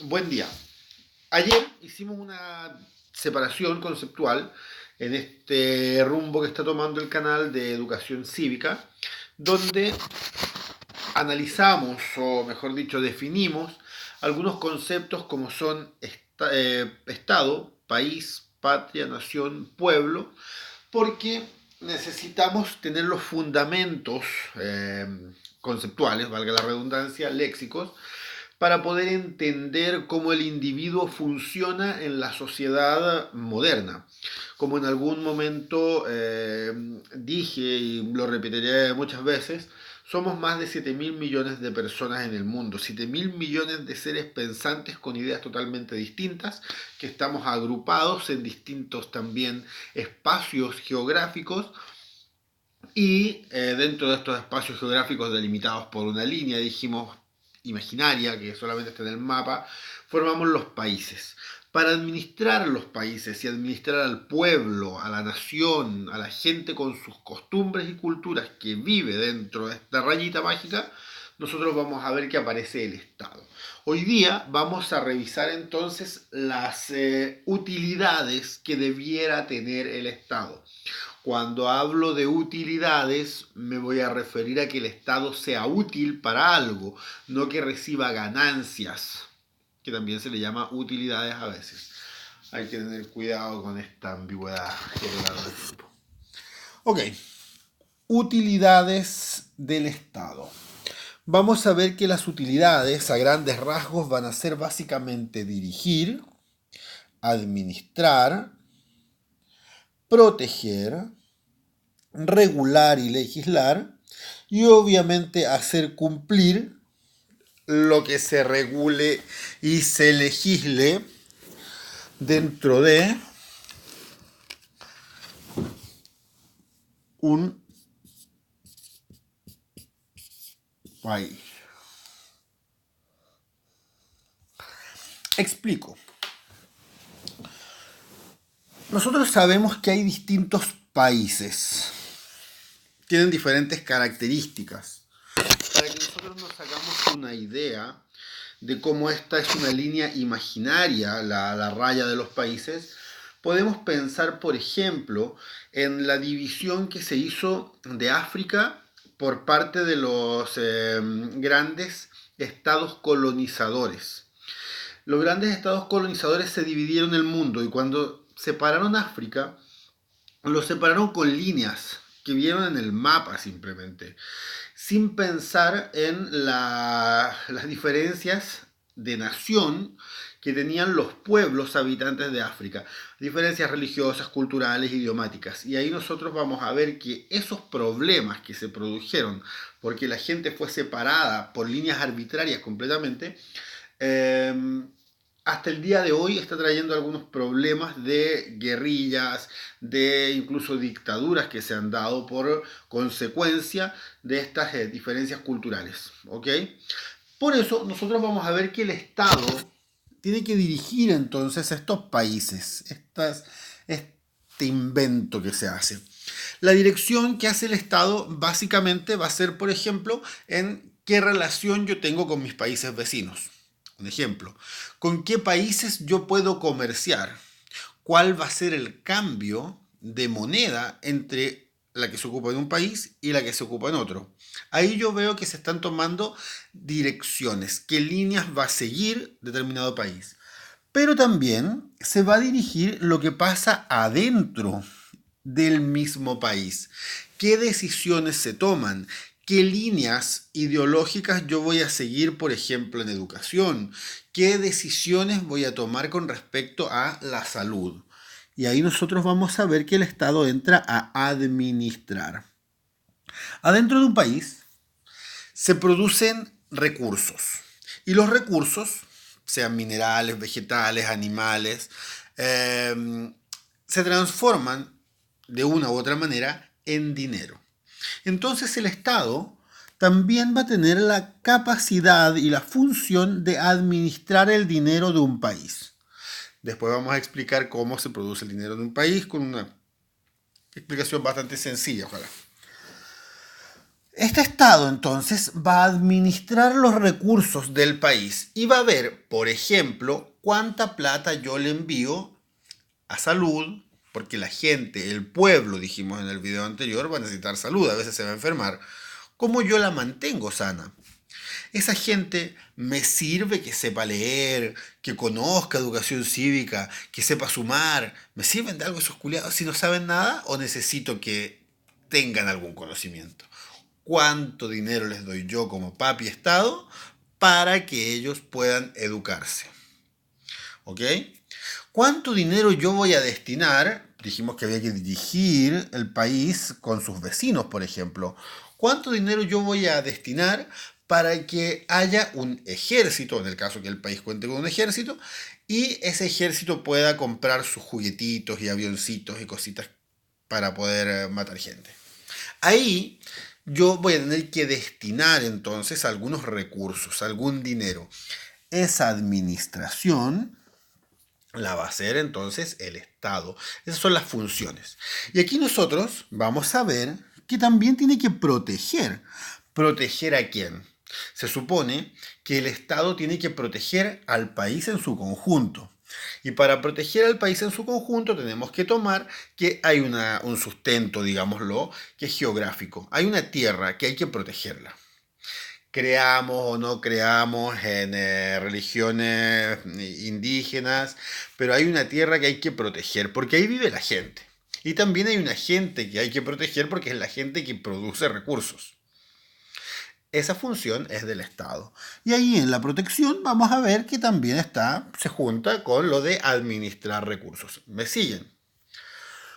Buen día. Ayer hicimos una separación conceptual en este rumbo que está tomando el canal de educación cívica, donde analizamos, o mejor dicho, definimos algunos conceptos como son Estado, país, patria, nación, pueblo, porque necesitamos tener los fundamentos eh, conceptuales, valga la redundancia, léxicos, para poder entender cómo el individuo funciona en la sociedad moderna. Como en algún momento dije y lo repetiré muchas veces, somos más de 7.000 millones de personas en el mundo, 7.000 millones de seres pensantes con ideas totalmente distintas, que estamos agrupados en distintos también espacios geográficos y dentro de estos espacios geográficos delimitados por una línea, dijimos, imaginaria, que solamente está en el mapa, formamos los países. Para administrar los países y administrar al pueblo, a la nación, a la gente con sus costumbres y culturas que vive dentro de esta rayita mágica, nosotros vamos a ver que aparece el Estado. Hoy día vamos a revisar entonces las utilidades que debiera tener el Estado. Cuando hablo de utilidades, me voy a referir a que el Estado sea útil para algo, no que reciba ganancias, que también se le llama utilidades a veces. Hay que tener cuidado con esta ambigüedad que a lo largo del tiempo. Ok, utilidades del Estado. Vamos a ver que las utilidades a grandes rasgos van a ser básicamente dirigir, administrar, proteger, regular y legislar, y obviamente hacer cumplir lo que se regule y se legisle dentro de un país. Explico. Nosotros sabemos que hay distintos países. Tienen diferentes características. Para que nosotros nos hagamos una idea de cómo esta es una línea imaginaria, la raya de los países, podemos pensar, por ejemplo, en la división que se hizo de África por parte de los grandes estados colonizadores. Los grandes estados colonizadores se dividieron el mundo y cuando separaron África, lo separaron con líneas que vieron en el mapa simplemente, sin pensar en las diferencias de nación que tenían los pueblos habitantes de África, diferencias religiosas, culturales, idiomáticas. Y ahí nosotros vamos a ver que esos problemas que se produjeron porque la gente fue separada por líneas arbitrarias completamente, eh, hasta el día de hoy está trayendo algunos problemas de guerrillas, de incluso dictaduras que se han dado por consecuencia de estas diferencias culturales. ¿Ok? Por eso nosotros vamos a ver que el Estado tiene que dirigir entonces a estos países, este invento que se hace. La dirección que hace el Estado básicamente va a ser, por ejemplo, en qué relación yo tengo con mis países vecinos. Un ejemplo, ¿con qué países yo puedo comerciar? ¿Cuál va a ser el cambio de moneda entre la que se ocupa en un país y la que se ocupa en otro? Ahí yo veo que se están tomando direcciones, qué líneas va a seguir determinado país. Pero también se va a dirigir lo que pasa adentro del mismo país. ¿Qué decisiones se toman? ¿Qué líneas ideológicas yo voy a seguir, por ejemplo, en educación? ¿Qué decisiones voy a tomar con respecto a la salud? Y ahí nosotros vamos a ver que el Estado entra a administrar. Adentro de un país se producen recursos. Y los recursos, sean minerales, vegetales, animales, se transforman de una u otra manera en dinero. Entonces el Estado también va a tener la capacidad y la función de administrar el dinero de un país. Después vamos a explicar cómo se produce el dinero de un país con una explicación bastante sencilla, ojalá. Este Estado entonces va a administrar los recursos del país y va a ver, por ejemplo, cuánta plata yo le envío a salud, porque la gente, el pueblo, dijimos en el video anterior, va a necesitar salud, a veces se va a enfermar. ¿Cómo yo la mantengo sana? Esa gente me sirve que sepa leer, que conozca educación cívica, que sepa sumar. ¿Me sirven de algo esos culiados si no saben nada o necesito que tengan algún conocimiento? ¿Cuánto dinero les doy yo como papi Estado para que ellos puedan educarse? ¿Ok? ¿Cuánto dinero yo voy a destinar? Dijimos que había que dirigir el país con sus vecinos, por ejemplo. ¿Cuánto dinero yo voy a destinar para que haya un ejército, en el caso que el país cuente con un ejército, y ese ejército pueda comprar sus juguetitos y avioncitos y cositas para poder matar gente? Ahí yo voy a tener que destinar entonces algunos recursos, algún dinero. Esa administración la va a hacer entonces el Estado. Esas son las funciones. Y aquí nosotros vamos a ver que también tiene que proteger. ¿Proteger a quién? Se supone que el Estado tiene que proteger al país en su conjunto. Y para proteger al país en su conjunto tenemos que tomar que hay un sustento, digámoslo, que es geográfico. Hay una tierra que hay que protegerla. Creamos o no creamos en religiones indígenas, pero hay una tierra que hay que proteger porque ahí vive la gente. Y también hay una gente que hay que proteger porque es la gente que produce recursos. Esa función es del Estado. Y ahí en la protección vamos a ver que también se junta con lo de administrar recursos. ¿Me siguen?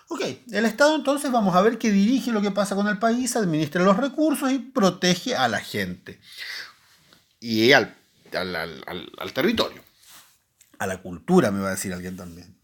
Ok, el Estado entonces vamos a ver que dirige lo que pasa con el país, administra los recursos y protege a la gente. Y al territorio. A la cultura, me va a decir alguien también.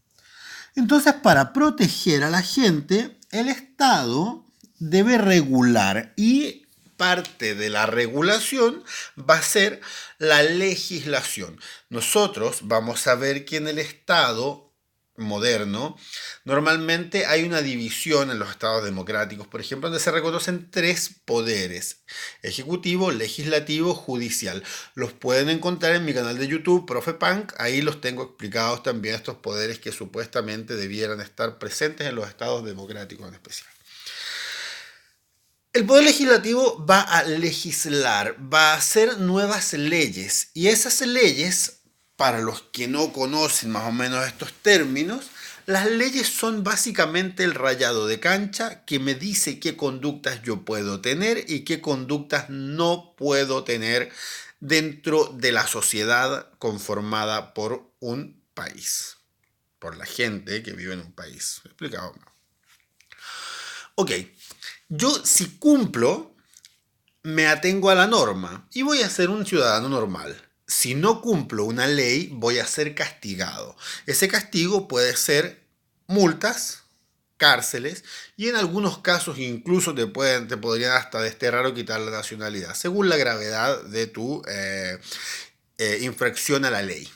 Entonces, para proteger a la gente, el Estado debe regular y parte de la regulación va a ser la legislación. Nosotros vamos a ver que en el Estado moderno, normalmente hay una división en los estados democráticos, por ejemplo, donde se reconocen tres poderes: ejecutivo, legislativo, judicial. Los pueden encontrar en mi canal de YouTube, Profe Punk. Ahí los tengo explicados también, estos poderes que supuestamente debieran estar presentes en los estados democráticos en especial. El poder legislativo va a legislar, va a hacer nuevas leyes, y esas leyes, para los que no conocen más o menos estos términos, las leyes son básicamente el rayado de cancha que me dice qué conductas yo puedo tener y qué conductas no puedo tener dentro de la sociedad conformada por un país, por la gente que vive en un país. ¿Me he explicado? Ok, yo si cumplo, me atengo a la norma y voy a ser un ciudadano normal. Si no cumplo una ley, voy a ser castigado. Ese castigo puede ser multas, cárceles y en algunos casos incluso te podrían hasta desterrar o quitar la nacionalidad, según la gravedad de tu infracción a la ley.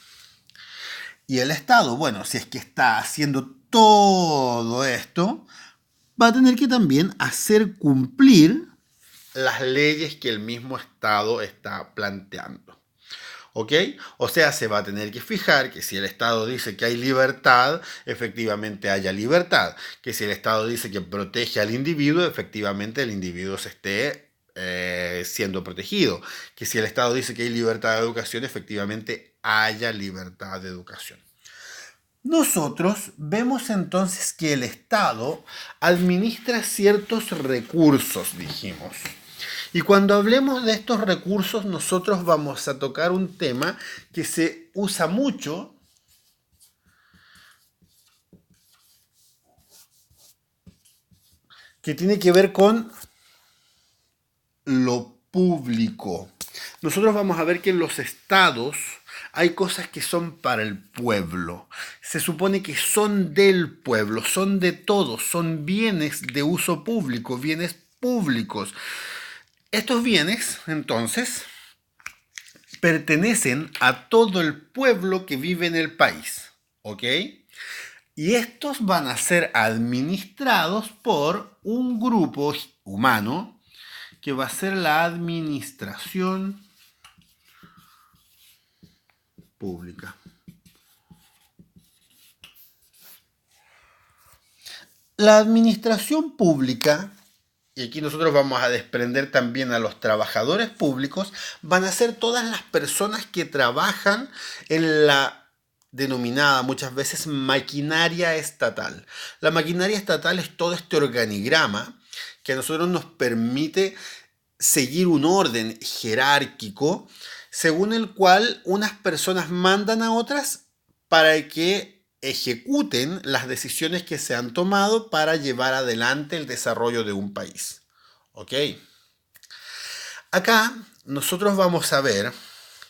Y el Estado, bueno, si es que está haciendo todo esto, va a tener que también hacer cumplir las leyes que el mismo Estado está planteando. ¿Ok? O sea, se va a tener que fijar que si el Estado dice que hay libertad, efectivamente haya libertad. Que si el Estado dice que protege al individuo, efectivamente el individuo se esté siendo protegido. Que si el Estado dice que hay libertad de educación, efectivamente haya libertad de educación. Nosotros vemos entonces que el Estado administra ciertos recursos, dijimos. Y cuando hablemos de estos recursos, nosotros vamos a tocar un tema que se usa mucho, que tiene que ver con lo público. Nosotros vamos a ver que en los estados hay cosas que son para el pueblo. Se supone que son del pueblo, son de todos, son bienes de uso público, bienes públicos. Estos bienes, entonces, pertenecen a todo el pueblo que vive en el país, ¿ok? Y estos van a ser administrados por un grupo humano que va a ser la administración pública. La administración pública, y aquí nosotros vamos a desprender también a los trabajadores públicos, van a ser todas las personas que trabajan en la denominada muchas veces maquinaria estatal. La maquinaria estatal es todo este organigrama que a nosotros nos permite seguir un orden jerárquico según el cual unas personas mandan a otras para que ejecuten las decisiones que se han tomado para llevar adelante el desarrollo de un país. ¿Ok? Acá nosotros vamos a ver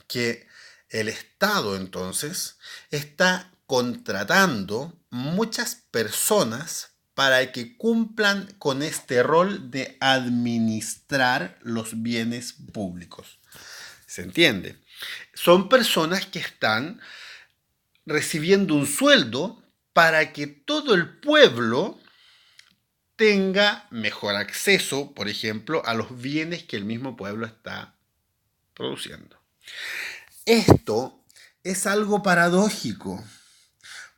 que el Estado entonces está contratando muchas personas para que cumplan con este rol de administrar los bienes públicos. ¿Se entiende? Son personas que están recibiendo un sueldo para que todo el pueblo tenga mejor acceso, por ejemplo, a los bienes que el mismo pueblo está produciendo. Esto es algo paradójico,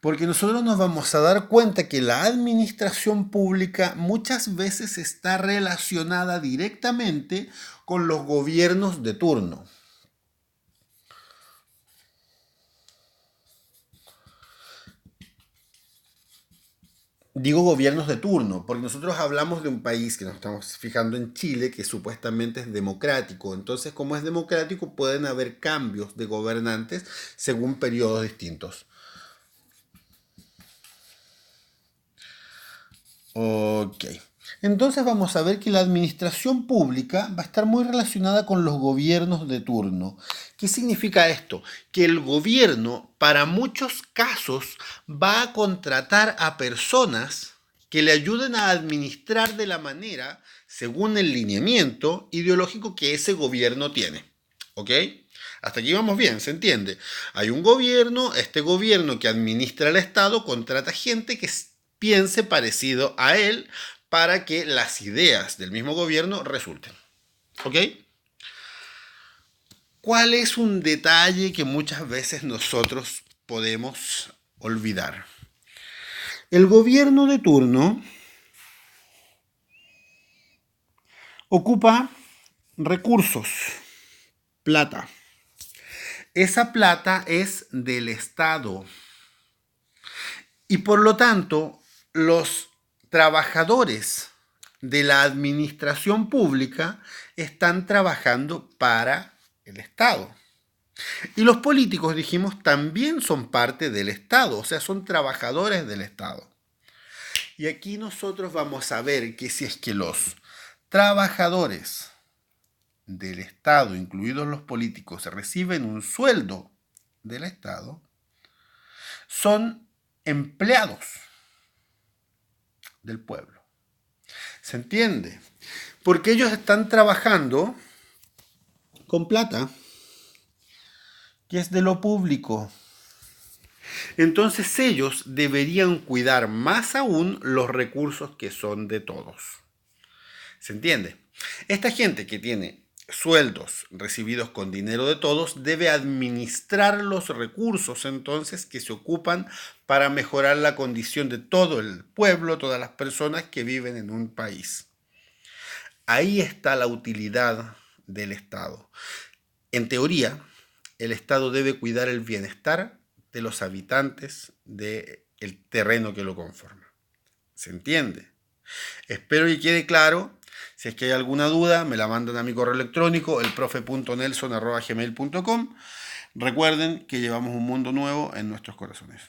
porque nosotros nos vamos a dar cuenta que la administración pública muchas veces está relacionada directamente con los gobiernos de turno. Digo gobiernos de turno, porque nosotros hablamos de un país que nos estamos fijando en Chile, que supuestamente es democrático. Entonces, como es democrático, pueden haber cambios de gobernantes según periodos distintos. Ok. Entonces vamos a ver que la administración pública va a estar muy relacionada con los gobiernos de turno. ¿Qué significa esto? Que el gobierno, para muchos casos, va a contratar a personas que le ayuden a administrar de la manera según el lineamiento ideológico que ese gobierno tiene. ¿Ok? Hasta aquí vamos bien, ¿se entiende? Hay un gobierno, este gobierno que administra el Estado contrata gente que piense parecido a él para que las ideas del mismo gobierno resulten. ¿Ok? ¿Cuál es un detalle que muchas veces nosotros podemos olvidar? El gobierno de turno ocupa recursos, plata. Esa plata es del Estado. Y por lo tanto, los trabajadores de la administración pública están trabajando para el Estado. Y los políticos, dijimos, también son parte del Estado, o sea, son trabajadores del Estado. Y aquí nosotros vamos a ver que si es que los trabajadores del Estado, incluidos los políticos, reciben un sueldo del Estado, son empleados del pueblo. ¿Se entiende? Porque ellos están trabajando con plata que es de lo público. Entonces ellos deberían cuidar más aún los recursos que son de todos. ¿Se entiende? Esta gente que tiene sueldos recibidos con dinero de todos debe administrar los recursos entonces que se ocupan para mejorar la condición de todo el pueblo, todas las personas que viven en un país. Ahí está la utilidad del Estado. En teoría, el Estado debe cuidar el bienestar de los habitantes del terreno que lo conforma. ¿Se entiende? Espero que quede claro. Si es que hay alguna duda, me la mandan a mi correo electrónico, elprofe.nelson@gmail.com. Recuerden que llevamos un mundo nuevo en nuestros corazones.